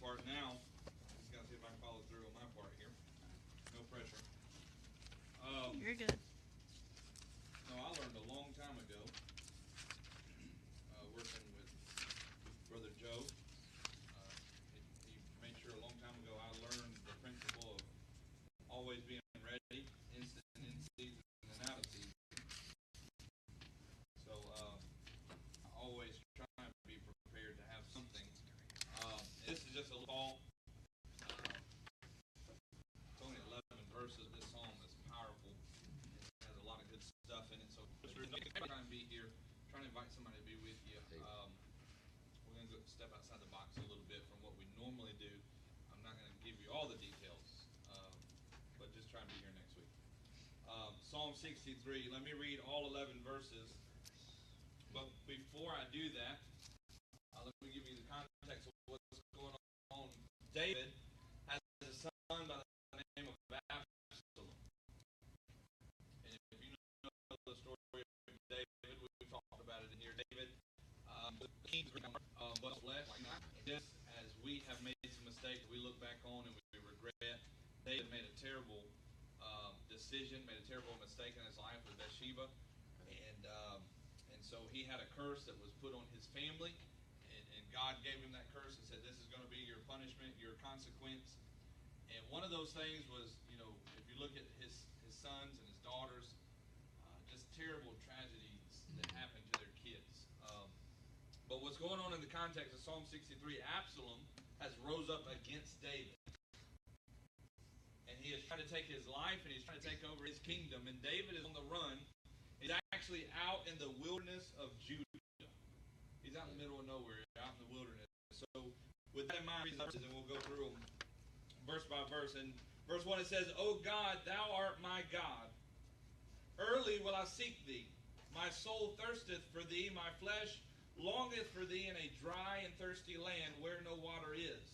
part now. Just got to see if I can follow through on my part here. No pressure. You're good. No, I learned a long time ago, working with Brother Joe. He made sure a long time ago I learned the principle of always being ready, instant in season and out of season. So I always try to be prepared to have something. This is just a little. It's only 11 verses. This psalm is powerful. It has a lot of good stuff in it. So just trying to be here, trying to invite somebody to be with you. We're going to step outside the box a little bit from what we normally do. I'm not going to give you all the details, but just try and be here next week. Psalm 63. Let me read all 11 verses. But before I do that, let me give you the context of what's going on. David has a son by the name of Absalom. And if you know the story of David, we've talked about it in here. David, king, but flesh, just as we have made some mistakes, we look back on and we regret. David made a terrible decision, made a terrible mistake in his life with Bathsheba, and so he had a curse that was put on his family. God gave him that curse and said, this is going to be your punishment, your consequence. And one of those things was, if you look at his sons and his daughters, just terrible tragedies that happened to their kids. But what's going on in the context of Psalm 63, Absalom has rose up against David. And he is trying to take his life and he's trying to take over his kingdom. And David is on the run. He's actually out in the wilderness of Judah. He's out in the middle of nowhere, out in the wilderness. So with that in mind, and we'll go through them verse by verse. In verse 1 it says, O God, thou art my God. Early will I seek thee. My soul thirsteth for thee. My flesh longeth for thee in a dry and thirsty land where no water is.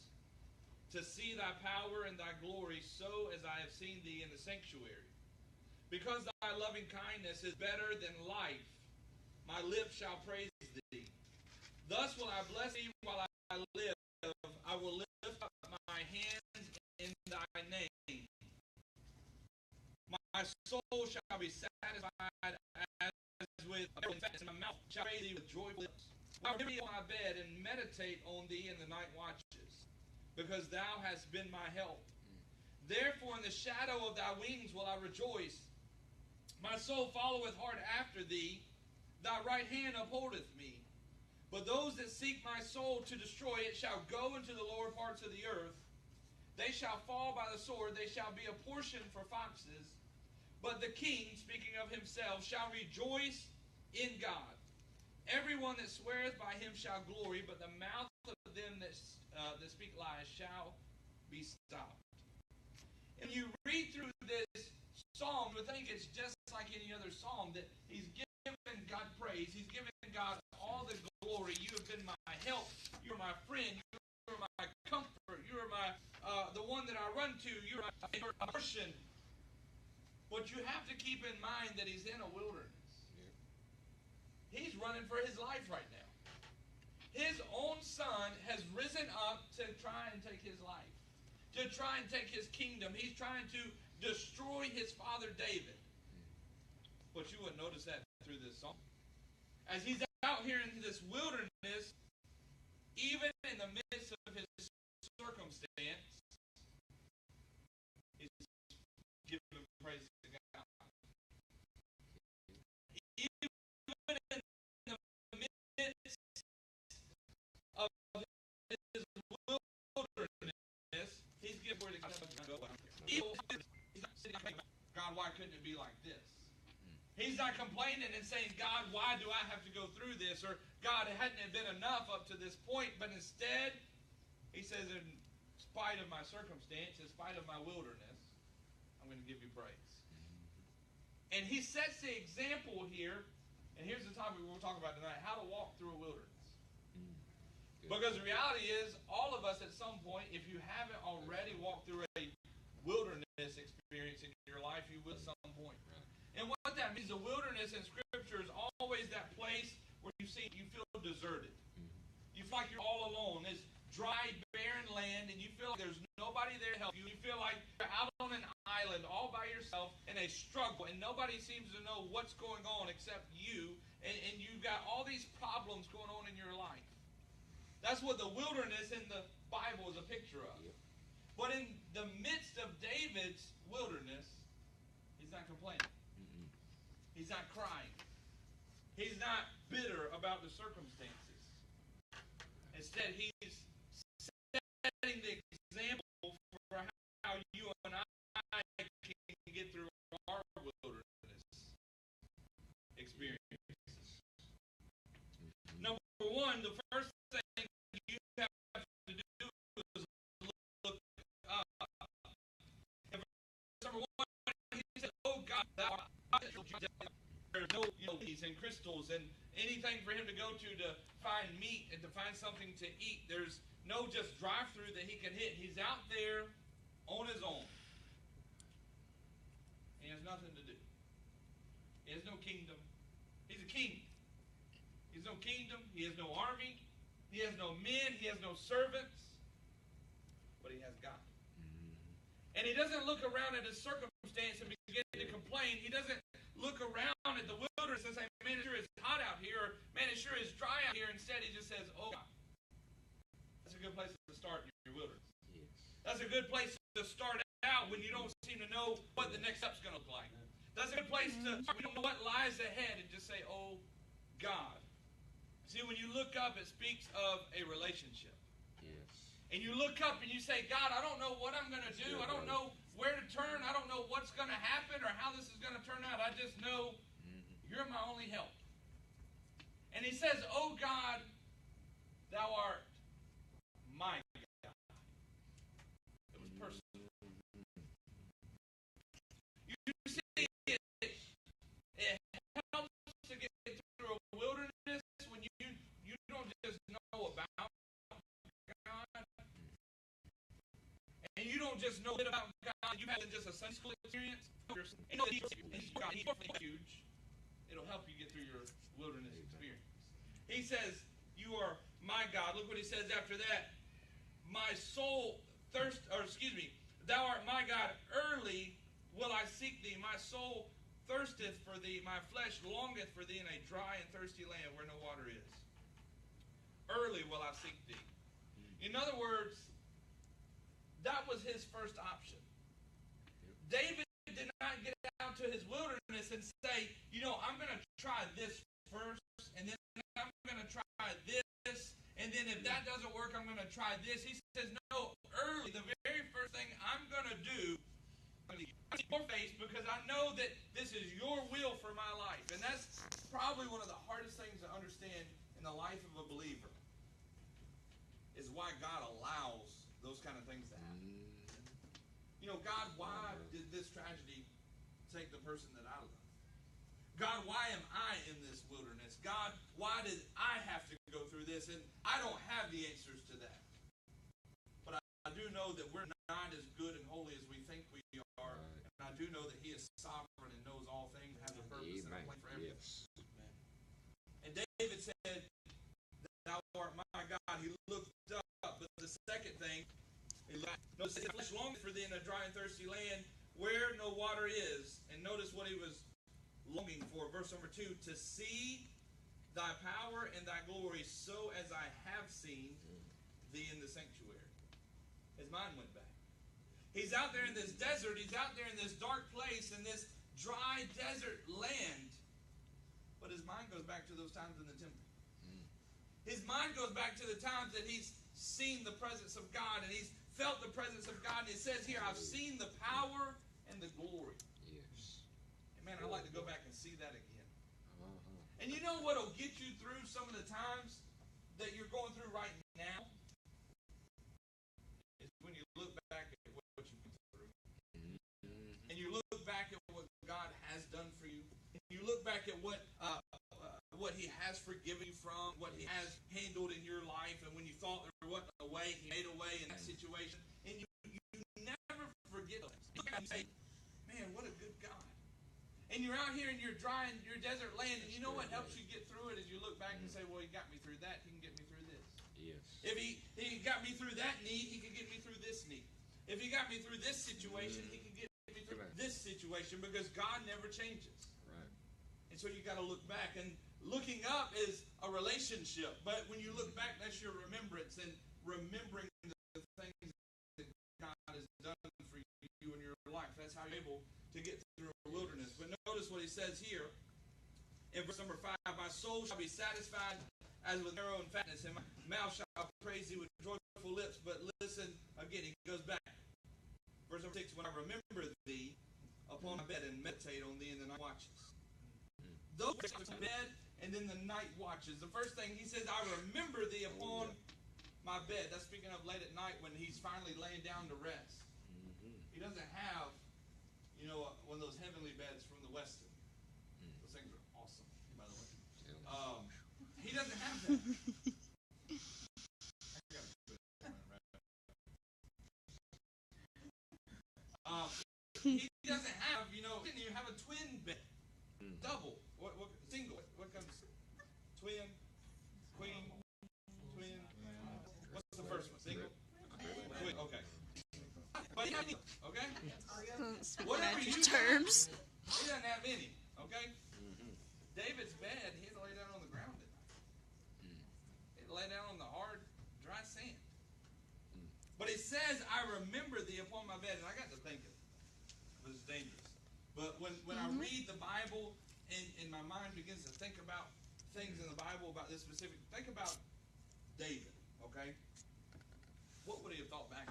To see thy power and thy glory so as I have seen thee in the sanctuary. Because thy loving kindness is better than life, my lips shall praise thee. Thus will I bless thee while I live. I will lift up my hands in thy name. My soul shall be satisfied as with fatness, and my mouth shall praise thee with joyful lips. I will be on my bed and meditate on thee in the night watches, because thou hast been my help. Therefore in the shadow of thy wings will I rejoice. My soul followeth hard after thee. Thy right hand upholdeth me. But those that seek my soul to destroy it shall go into the lower parts of the earth. They shall fall by the sword. They shall be a portion for foxes. But the king, speaking of himself, shall rejoice in God. Everyone that sweareth by him shall glory, but the mouth of them that speak lies shall be stopped. If you read through this psalm, you would think it's just like any other psalm, that he's giving God praise. He's giving God all the glory. You have been my help. You're my friend. You're my comfort. You're my the one that I run to. You're my portion. But you have to keep in mind that he's in a wilderness. He's running for his life right now. His own son has risen up to try and take his life, to try and take his kingdom. He's trying to destroy his father David. But you wouldn't notice that through this song. As he's out here in this wilderness, even in the midst of his circumstance, he's giving praise to God. Even in the midst of his wilderness, he's giving praise to God. He's not sitting there, God, why couldn't it be like this? He's not complaining and saying, God, why do I have to go through this? Or, God, it hadn't been enough up to this point. But instead, he says, in spite of my circumstance, in spite of my wilderness, I'm going to give you praise. And he sets the example here. And here's the topic we'll talk about tonight, how to walk through a wilderness. Because the reality is, all of us at some point, if you haven't already walked through a wilderness experience in your life, you will at some point. And what that means, the wilderness in Scripture is always that place where you feel deserted. You feel like you're all alone. This dry, barren foreign land and you feel like there's nobody there to help you. You feel like you're out on an island all by yourself in a struggle and nobody seems to know what's going on except you, and you've got all these problems going on in your life. That's what the wilderness in the Bible is a picture of. But in the midst of David's wilderness, he's not complaining. He's not crying. He's not bitter about the circumstances. Instead, he's setting the example for how you and I can get through our wilderness experiences. Number one, the first thing you have to do is look up. In verse number 1, he said, "Oh God, thou art." There's no keys and crystals and anything for him to go to find meat and to find something to eat. There's no just drive-through that he can hit. He's out there on his own. He has nothing to do. He has no kingdom. He's a king. He has no kingdom. He has no army. He has no men. He has no servants. But he has God. And he doesn't look around at his circumstance and begin to complain. He doesn't look around at the wilderness and say, "Man, it sure is hot out here," or "Man, it sure is dry out here." Instead, he just says, "Oh God." That's a good place to start in your wilderness. Yes. That's a good place to start out when you don't seem to know what the next step's going to look like. That's a good place to start when you don't know what lies ahead and just say, "Oh God." See, when you look up, it speaks of a relationship. Yes. And you look up and you say, "God, I don't know what I'm going to do. I don't know where to turn. I don't know what's going to happen or how this is going to turn out. I just know you're my only help." And he says, "Oh God, thou art my God." It was personal. You see, it helps to get through a wilderness when you don't just know about God. And you don't just know about God. You have just a Sunday school experience. You know that He's huge. It'll help you get through your wilderness experience. He says, "You are my God." Look what he says after that. "My soul thou art my God. Early will I seek thee. My soul thirsteth for thee. My flesh longeth for thee in a dry and thirsty land where no water is. Early will I seek thee." In other words, that was his first option. David did not get out to his wilderness and say, "I'm going to try this first, and then I'm going to try this, and then if that doesn't work, I'm going to try this." He says, "No, early, the very first thing I'm going to do, I'm going to see your face because I know that this is your will for my life." And that's probably one of the hardest things to understand in the life of a believer, is why God allows those kind of things to happen. God, why did this tragedy take the person that I love? God, why am I in this wilderness? God, why did I have to go through this? And I don't have the answers to that. But I do know that we're not as good and holy as we think we are. And I do know that He is sovereign and knows all things and has a purpose and a plan for everything. Yes. And David said, "Thou art my God." He looked up. But the second thing, notice the flesh longeth for thee in a dry and thirsty land where no water is. And notice what he was longing for. Verse number 2, "To see thy power and thy glory, so as I have seen thee in the sanctuary." His mind went back. He's out there in this desert. He's out there in this dark place, in this dry desert land. But his mind goes back to those times in the temple. His mind goes back to the times that he's seen the presence of God and he's felt the presence of God. And it says here, "I've seen the power and the glory." Yes. And man, I'd like to go back and see that again. And you know what will get you through some of the times that you're going through right now? Is when you look back at what you've been through. And you look back at what God has done for you. And you look back at what He has forgiven you from, what He has handled in your life, and when you thought there wasn't a way, He made a way in that situation. And you never forget those. You say, "Man, what a good God." And you're out here in your dry and your desert land, and you know what helps you get through it is you look back and say, "Well, He got me through that. He can get me through this." Yes. If he got me got me through that need, he could get me through this need. If he got me through this situation, he could get me through this situation, because God never changes. Right. And so you got to look back. And looking up is a relationship. But when you look back, that's your remembrance and remembering the things that God has done for you in your life. That's how you're able to get through a wilderness. But notice what he says here in verse number 5. My soul shall be satisfied as with marrow and fatness, and my mouth shall praise thee with joyful lips. But listen again, he goes back. Verse number 6, when I remember thee upon my bed and meditate on thee in the night watches. Those bed and then the night watches. The first thing he says, I remember thee upon my bed. That's speaking of late at night when he's finally laying down to rest. He doesn't have, one of those heavenly beds from the Westin. Those things are awesome, by the way. He doesn't have that. He doesn't have, he didn't even have a twin bed. Double. What single? What comes? Twin, queen, twin. What's the first one? Single? Twin. Okay. But he doesn't have any. Okay? Whatever you terms. He doesn't have any. Okay? David's bed, he had to lay down on the ground at night. He had to lay down on the hard, dry sand. But it says, I remember thee upon my bed. And I got to thinking. It was dangerous. But when I read the Bible and my mind begins to think about things in the Bible about this specific, think about David, okay? What would he have thought back?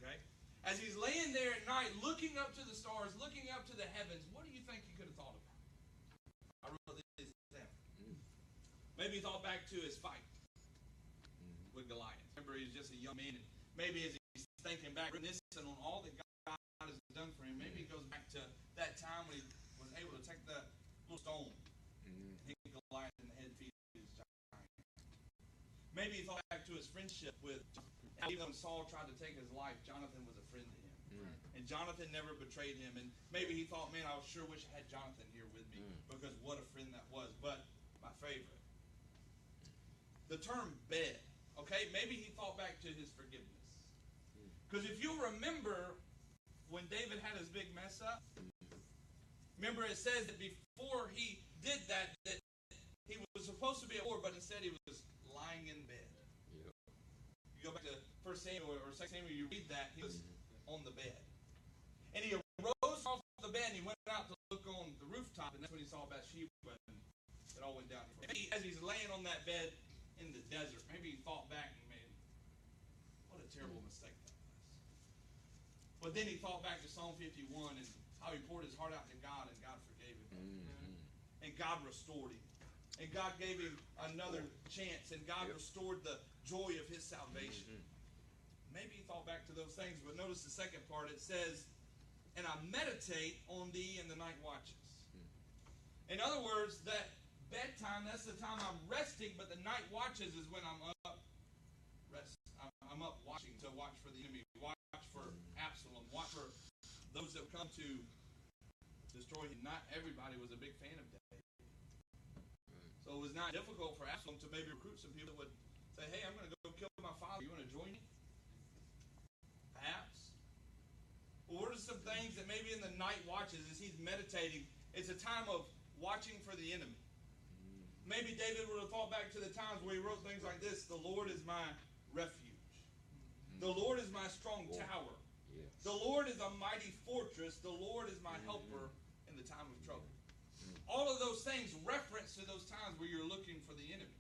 Okay? As he's laying there at night, looking up to the stars, looking up to the heavens, what do you think he could have thought about? I wrote this down. Maybe he thought back to his fight with Goliath. Remember, he's just a young man, and maybe as he's thinking back, reminiscing on all that God has done for him, maybe he goes back to that time when he was able to take the little stone and hit Goliath in the head, feet of his giant. Maybe he thought back to his friendship with Jonathan. Even when Saul tried to take his life, Jonathan was a friend to him. And Jonathan never betrayed him. And maybe he thought, man, I sure wish I had Jonathan here with me, because what a friend that was. But my favorite, the term bed, okay? Maybe he thought back to his forgiveness. Because if you remember when David had his big mess up, remember it says that before he did that he was supposed to be at war, but instead he was lying in bed. Yep. You go back to 1 Samuel or 2 Samuel, you read that, he was on the bed. And he arose off the bed and he went out to look on the rooftop, and that's when he saw Bathsheba, and it all went down. Maybe as he's laying on that bed in the desert, maybe he thought back and made, what a terrible mistake that was. But then he thought back to Psalm 51 and how he poured his heart out to God, and God forgave him. And God restored him. And God gave him another chance, and God restored the joy of his salvation. Maybe he thought back to those things, but notice the second part. It says, and I meditate on thee in the night watches. In other words, that bedtime, that's the time I'm resting, but the night watches is when I'm up I'm up watching, to watch for the enemy, watch for Absalom, watch for those that come to destroy him. Not everybody was a big fan of David. So it was not difficult for Absalom to maybe recruit some people that would say, hey, I'm going to go kill my father. You want to join me? Perhaps. Well, what are some things that maybe in the night watches as he's meditating, it's a time of watching for the enemy. Maybe David would have thought back to the times where he wrote things like this: the Lord is my refuge. The Lord is my strong tower. The Lord is a mighty fortress. The Lord is my helper in the time of trouble. All of those things reference to those times where you're looking for the enemy.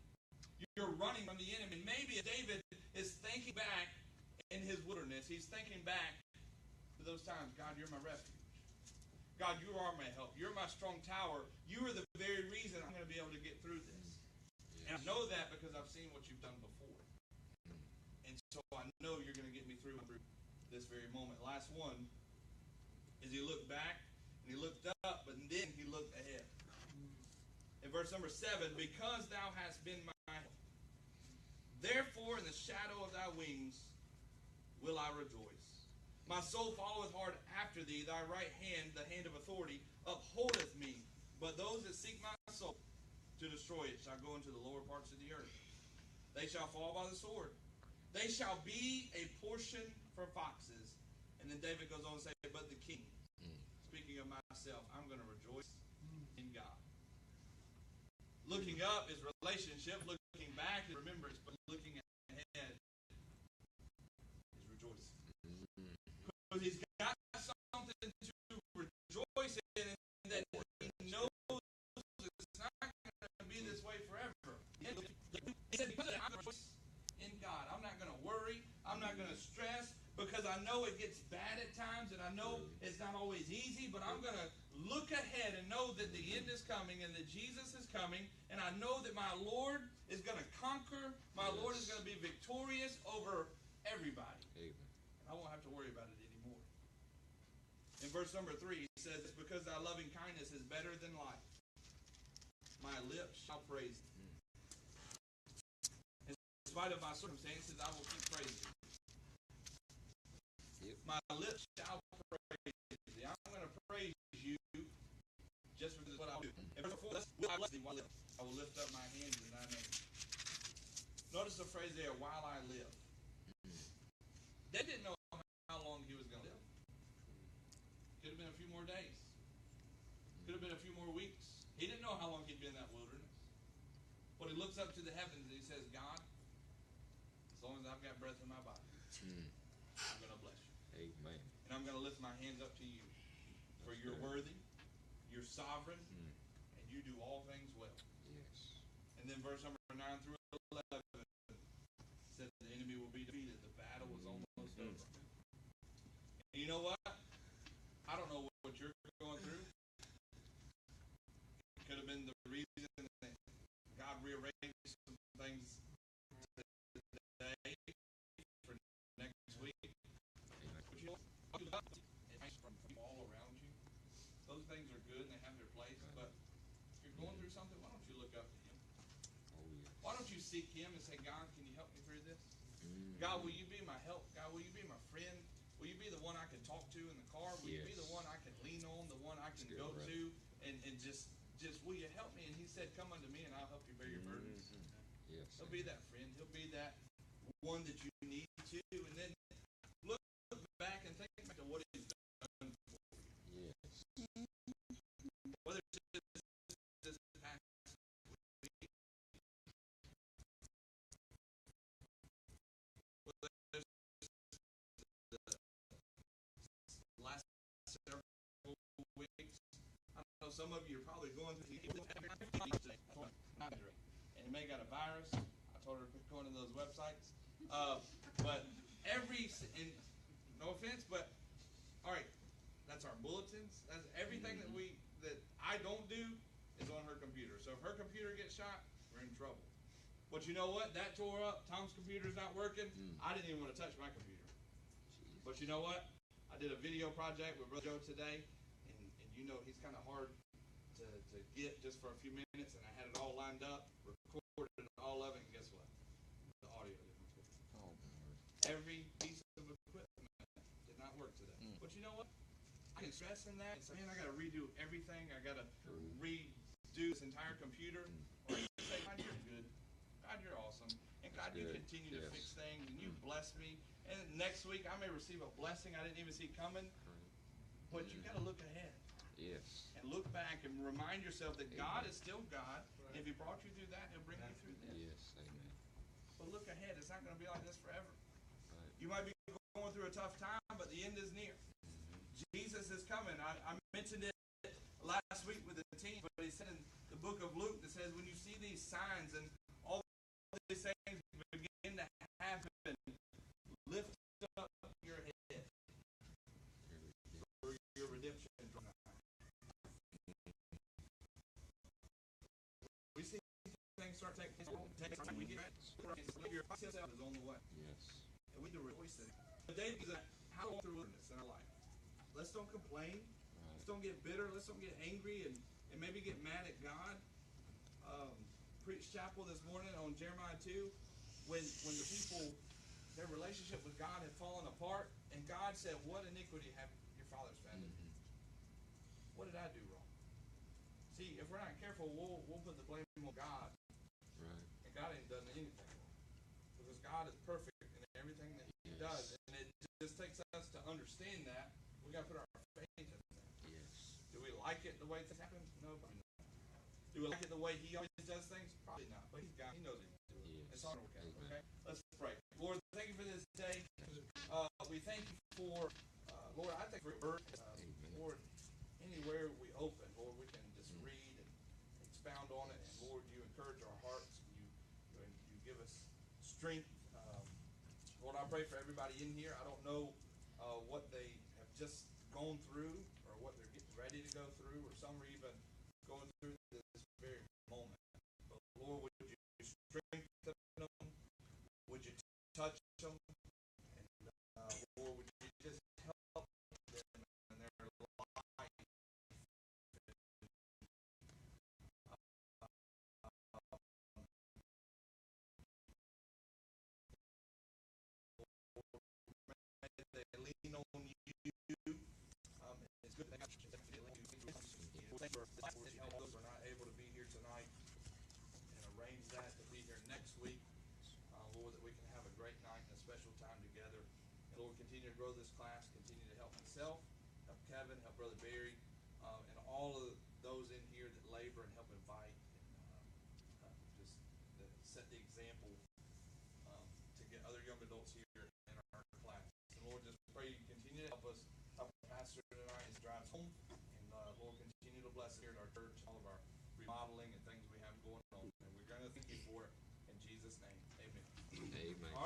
You're running from the enemy. Maybe David is thinking back in his wilderness. He's thinking back to those times. God, you're my refuge. God, you are my help. You're my strong tower. You are the very reason I'm going to be able to get through this. And I know that because I've seen what you've done before. And so I know you're going to get me through this very moment. Last one is he looked back and he looked up, but then he looked ahead. In verse number 7, because thou hast been my help, therefore in the shadow of thy wings will I rejoice. My soul followeth hard after thee. Thy right hand, the hand of authority, upholdeth me. But those that seek my soul to destroy it shall go into the lower parts of the earth. They shall fall by the sword. They shall be a portion for foxes. And then David goes on to say, but the king, speaking of myself, I'm going to rejoice in God. Looking up is relationship. Looking back is remembrance. But looking ahead is rejoicing. Because he's got something to rejoice in, and that he knows it's not going to be this way forever. He said, because I'm going to rejoice in God. I'm not going to worry. I'm not going to stress, because I know it gets bad at times, and I know it's not always easy, but I'm going to look ahead and know that the end is coming and that Jesus is coming, and I know that my Lord is going to conquer. My Lord is going to be victorious over everybody. Amen. I won't have to worry about it anymore. In verse number 3, he says, it's because thy loving kindness is better than life. My lips shall praise thee. In spite of my circumstances, I will keep praising you. Yep. My lips shall praise thee. I'm going to praise you just because it's what I do. And verse 4, I bless thee while I live. I will lift up my hands in thy name. Notice the phrase there, while I live. They didn't know how long he was going to live. Could have been a few more days. Could have been a few more weeks. He didn't know how long he'd been in that wilderness. But he looks up to the heavens and he says, God, as long as I've got breath in my body, I'm going to bless you. Amen. And I'm going to lift my hands up to you. For you're worthy, you're sovereign, and you do all things well. Yes. And then verse number 9 through 11 said the enemy will be defeated. The battle was almost over. And you know what? I don't know what you're going through. It could have been the reason that God rearranged some things today for next week. But you know what? Advice from all around you. Those things are good and they have their place. But if you're going through something, why don't you look up to Him? Oh, yes. Why don't you seek Him and say, God, can you help me through this? God, will you be my help? God, will you be my friend? Will you be the one I can talk to in the car? Will you be the one I can lean on, the one I can go to, and just will you help me? And He said, come unto me and I'll help you bear your burdens. Yes. He'll be that friend. He'll be that one that you need to. And then look back and think back to what He's done for you. Yes. Whether it's just this past week, whether it's the last several weeks. I know some of you are probably going through and you may got a virus. I told her to quit going to those websites. But and no offense, but all right, that's our bulletins. That's everything that I don't do is on her computer. So if her computer gets shot, we're in trouble. But you know what? That tore up. Tom's computer's not working. I didn't even want to touch my computer. But you know what? I did a video project with Brother Joe today, and you know he's kind of hard to get just for a few minutes, and I had it all lined up, recorded all of it, and guess what? The audio didn't work. Oh, Lord. Every piece of equipment did not work today. But you know what? I can stress in that and say, man, I got to redo everything. I got to redo this entire computer. Or you can say, God, you're good. God, you're awesome. And God, you continue to fix things, and you bless me. And next week, I may receive a blessing I didn't even see coming. But you got to look ahead. Yes. And look back and remind yourself that God is still God. And if He brought you through that, He'll bring you through this. Yes. Amen. But look ahead. It's not going to be like this forever. Right. You might be going through a tough time, but the end is near. Jesus is coming. I mentioned it last week with the team, but He said in the book of Luke, that says when you see these signs and all these things begin to happen, lift up your head for your redemption. We see things start taking place. We get your yourself is on the way. Yes. And we do rejoice in it. But David said, how to walk through wilderness in our life. Let's don't complain. Let's don't get bitter. Let's don't get angry and maybe get mad at God. Preached chapel this morning on Jeremiah 2 when the people, their relationship with God had fallen apart, and God said, what iniquity have your fathers founded? What did I do wrong? See, if we're not careful, we'll put the blame on God. Right. And God ain't done anything wrong. Because God is perfect in does, and it just takes us to understand that. We got to put our faith in that. Yes. Do we like it the way things happen? No, probably not. Do we like it the way he always does things? Probably not. But he's got, he knows what he's doing. Yes. It's on work out, Amen. okay? Let's pray. Lord, thank you for this day. We thank you for, Lord, I thank you for Amen. Lord, anywhere we open, Lord, we can just read and expound on it. And Lord, you encourage our hearts. You give us strength. Lord, I pray for everybody in here. I don't know what they have just gone through or what they're getting ready to go through, or some are even going through this very moment. But Lord, would you strengthen them? Would you touch them? And Lord, would you just help them in their life? They lean on you. It's good that they got you. Thank you for help those who are not able to be here tonight, and arrange that to be here next week. Lord, that we can have a great night and a special time together. And Lord, continue to grow this class, continue to help myself, help Kevin, help Brother Barry, and all of those in here that labor and help invite, and just set the example to get other young adults here in our class. And Lord, just pray you continue to help us, help Pastor tonight as he drives home. And Lord, continue to bless here at our church, all of our remodeling and things we have going on. And we're going to thank you for it. In Jesus' name, amen. Amen. All right.